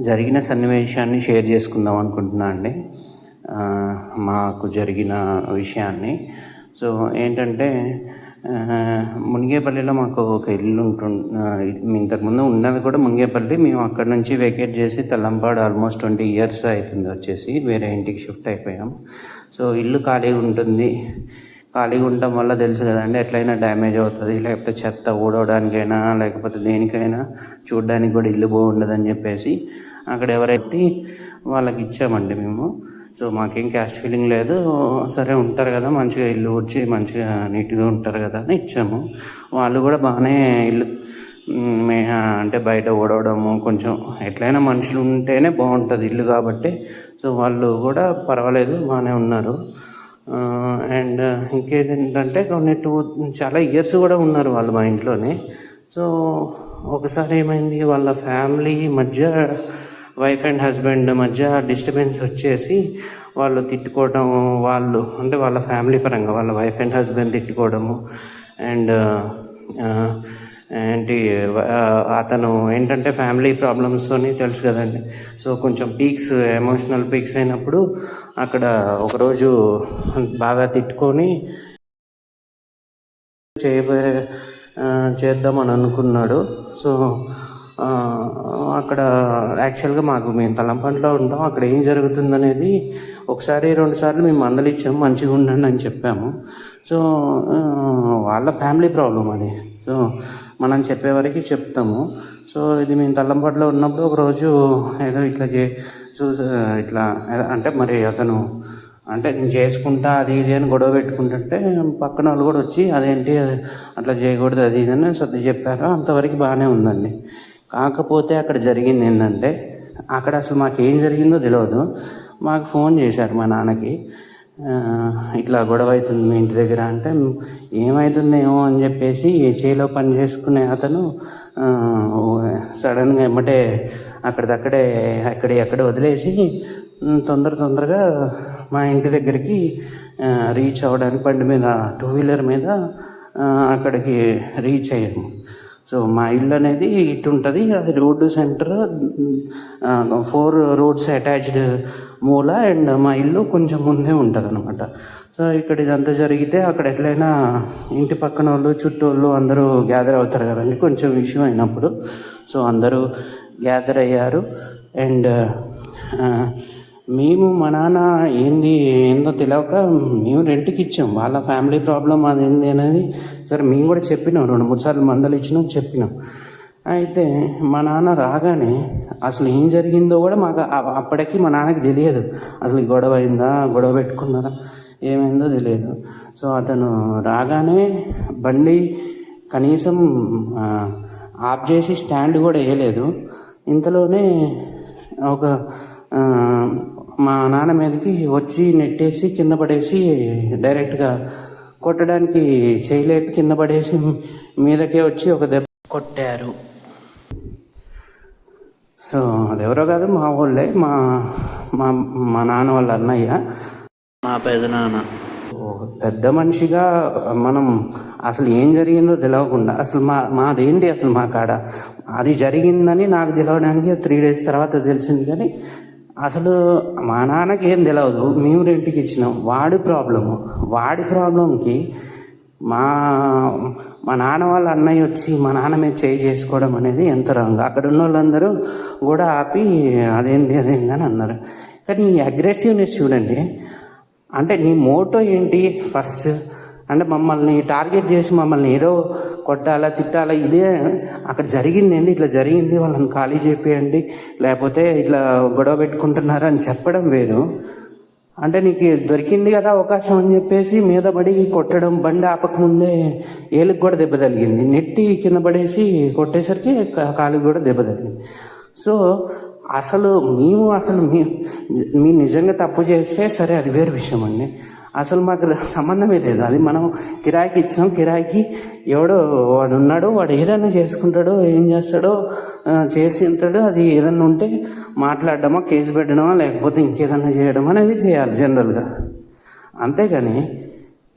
జరిగిన సన్నివేశాన్ని షేర్ చేసుకుందాం అనుకుంటున్నా అండి. మాకు జరిగిన విషయాన్ని. సో ఏంటంటే మునిగేపల్లిలో మాకు ఒక ఇల్లు ఇంతకుముందు ఉన్నది కూడా మునిగేపల్లి. మేము అక్కడ నుంచి వెకేట్ చేసి తల్లంపాడు ఆల్మోస్ట్ 20 years అవుతుంది వచ్చేసి వేరే ఇంటికి షిఫ్ట్ అయిపోయాం. సో ఇల్లు ఖాళీగా ఉంటుంది. ఖాళీగా ఉండటం వల్ల తెలుసు కదండి, ఎట్లయినా డ్యామేజ్ అవుతుంది, లేకపోతే చెత్త ఊడవడానికైనా లేకపోతే దేనికైనా చూడడానికి కూడా ఇల్లు బాగుండదని చెప్పేసి అక్కడ ఎవరైతే వాళ్ళకి ఇచ్చామండి మేము. సో మాకేం క్యాస్ట్ ఫీలింగ్ లేదు, సరే ఉంటారు కదా మంచిగా ఇల్లు ఊడ్చి మంచిగా నీట్గా ఉంటారు కదా అని ఇచ్చాము. వాళ్ళు కూడా బాగానే ఇల్లు అంటే బయట ఓడవడము కొంచెం ఎట్లయినా మనుషులు ఉంటేనే బాగుంటుంది ఇల్లు కాబట్టి, సో వాళ్ళు కూడా పర్వాలేదు బాగానే ఉన్నారు. అండ్ ఇంకేంటంటే చాలా ఇయర్స్ కూడా ఉన్నారు వాళ్ళు మా ఇంట్లోనే. సో ఒకసారి ఏమైంది, వాళ్ళ ఫ్యామిలీ మధ్య వైఫ్ అండ్ హస్బెండ్ మధ్య డిస్టర్బెన్స్ వచ్చేసి వాళ్ళు తిట్టుకోవడం, వాళ్ళ ఫ్యామిలీ పరంగా వాళ్ళ వైఫ్ అండ్ హస్బెండ్ తిట్టుకోవడము. అండ్ అతను ఏంటంటే ఫ్యామిలీ ప్రాబ్లమ్స్తోని తెలుసు కదండి. సో కొంచెం ఎమోషనల్ పీక్స్ అయినప్పుడు అక్కడ ఒకరోజు బాగా తిట్టుకొని చేద్దామని అనుకున్నాడు. సో అక్కడ యాక్చువల్గా మేము తలంపంట్లో ఉంటాం, అక్కడ ఏం జరుగుతుందనేది 1-2 సార్లు మేము మందలిచ్చాము, మంచిగా ఉండండి అని చెప్పాము. సో వాళ్ళ ఫ్యామిలీ ప్రాబ్లం అది. సో మనం చెప్పేవరకు చెప్తాము. సో ఇది మేము తల్లంపాడులో ఉన్నప్పుడు ఒకరోజు ఏదో ఇట్లా అంటే మరి అతను అంటే నేను చేసుకుంటా అది ఇది అని గొడవ పెట్టుకుంటుంటే పక్కన వాళ్ళు కూడా వచ్చి అదేంటి అట్లా చేయకూడదు అది ఇది అని సర్ది చెప్పారు. అంతవరకు బాగానే ఉందండి. కాకపోతే అక్కడ జరిగింది ఏంటంటే, అక్కడ అసలు మాకు ఏం జరిగిందో తెలియదు. మాకు ఫోన్ చేశారు మా నాన్నకి, ఇట్లా గొడవ అవుతుంది మీ ఇంటి దగ్గర అంటే, ఏమవుతుందేమో అని చెప్పేసి చేలో పని చేసుకునే అతను సడన్గా ఎమ్మటే అక్కడిదక్కడే ఎక్కడే వదిలేసి తొందరగా మా ఇంటి దగ్గరికి రీచ్ అవ్వడానికి బండి మీద 2-wheeler మీద అక్కడికి రీచ్ అయ్యాము. సో మా ఇల్లు అనేది ఇటు ఉంటుంది, అది రోడ్డు సెంటర్, 4 roads అటాచ్డ్ మూల, అండ్ మా ఇల్లు కొంచెం ముందే ఉంటుంది అనమాట. సో ఇక్కడ ఇదంతా జరిగితే అక్కడ ఎట్లయినా ఇంటి పక్కన వాళ్ళు చుట్టూ వాళ్ళు అందరూ గ్యాదర్ అవుతారు కదండి కొంచెం విషయం అయినప్పుడు. సో అందరూ గ్యాదర్ అయ్యారు. అండ్ మేము మా నాన్న ఏందో తెలియక మేము రెంట్కి ఇచ్చాం. వాళ్ళ ఫ్యామిలీ ప్రాబ్లం అది ఏంది అనేది సరే మేము కూడా చెప్పినాం, 2-3 సార్లు మందలు ఇచ్చినాం, చెప్పినాం. అయితే మా నాన్న రాగానే అసలు ఏం జరిగిందో కూడా మాకు అప్పటికి మా నాన్నకి తెలియదు. అసలు గొడవ అయిందా, గొడవ పెట్టుకున్నారా, ఏమైందో తెలియదు. సో అతను రాగానే బండి కనీసం ఆఫ్ చేసి స్టాండ్ కూడా వేయలేదు. ఇంతలోనే మా నాన్న మీదకి వచ్చి నెట్టేసి కింద పడేసి డైరెక్ట్గా కొట్టడానికి చేయలేపి కింద పడేసి మీదకే వచ్చి ఒక దెబ్బ కొట్టారు. సో అదెవరో కాదు, మా వాళ్ళే, మా నాన్న వాళ్ళ అన్నయ్య, మా పెదనాన్న. పెద్ద మనిషిగా మనం అసలు ఏం జరిగిందో తెలియకుండా అసలు మాదేంటి అసలు మా కాడ అది జరిగిందని నాకు తెలియడానికి 3 days తర్వాత తెలిసింది. కానీ అసలు మా నాన్నకి ఏం తెలియదు, మేము రెంట్కి ఇచ్చినాం. వాడి ప్రాబ్లంకి మా నాన్న వాళ్ళ అన్నయ్య వచ్చి మా నాన్న మీద చేసుకోవడం అనేది ఎంత రాంగ్. అక్కడ ఉన్న వాళ్ళందరూ కూడా ఆపి అదేంది అని అన్నారు. కానీ ఈ అగ్రెసివ్నెస్ చూడండి, అంటే నీ మోటో ఏంటి ఫస్ట్? అంటే మమ్మల్ని టార్గెట్ చేసి మమ్మల్ని ఏదో కొట్టాలా తిట్టాలా, ఇదే అక్కడ జరిగింది ఏంది, ఇట్లా జరిగింది వాళ్ళని ఖాళీ చేపియండి లేకపోతే ఇట్లా గొడవ పెట్టుకుంటున్నారు అని చెప్పడం వేరు. అంటే నీకు దొరికింది కదా అవకాశం అని చెప్పేసి మీద పడి కొట్టడం, బండి ఆపకముందే ఏళ్ళకి కూడా దెబ్బ తగిలింది, నెట్టి కింద పడేసి కొట్టేసరికి కాలుకి కూడా దెబ్బ తగిలింది. సో మీ నిజంగా తప్పు చేస్తే సరే అది వేరే విషయం అండి. అసలు మాకు సంబంధమే లేదు. అది మనం కిరాయికి ఇచ్చాం, కిరాయికి ఎవడో వాడు ఉన్నాడు, వాడు ఏదైనా చేసుకుంటాడో ఏం చేస్తాడో చేసి వెళ్తాడు. అది ఏదన్నా ఉంటే మాట్లాడడమా, కేసు పెట్టడమా, లేకపోతే ఇంకేదన్నా చేయడం అనేది చేయాలి జనరల్గా. అంతేగాని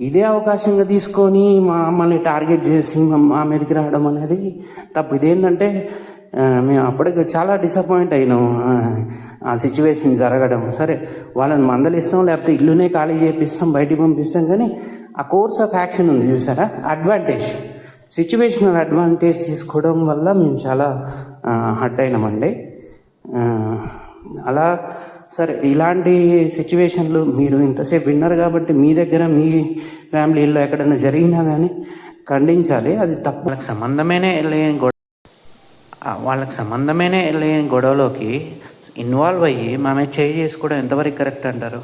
ఇదే అవకాశంగా తీసుకొని మమ్మల్ని టార్గెట్ చేసి మా మీదకి రావడం అనేది తప్పు. ఇదేంటంటే మేము అప్పటికి చాలా డిసప్పాయింట్ అయినాం ఆ సిచ్యువేషన్ జరగడం. సరే వాళ్ళని మందలిస్తాం, లేకపోతే ఇల్లునే ఖాళీ చేపిస్తాం, బయటికి పంపిస్తాం, కానీ ఆ కోర్స్ ఆఫ్ యాక్షన్ ఉంది చూసారా, అడ్వాంటేజ్, సిచ్యువేషనల్ అడ్వాంటేజ్ తీసుకోవడం వల్ల మేము చాలా హర్ట్ అయినామండి. అలా సరే, ఇలాంటి సిచ్యువేషన్లు మీరు ఇంతసేపు విన్నారు కాబట్టి మీ దగ్గర మీ ఫ్యామిలీలో ఎక్కడైనా జరిగినా కానీ ఖండించాలి. అది తప్పు. వాళ్ళకి సంబంధమే లేని గొడవలోకి ఇన్వాల్వ్ అయ్యి చేసుకోవడం ఎంతవరకు కరెక్ట్ అంటారు?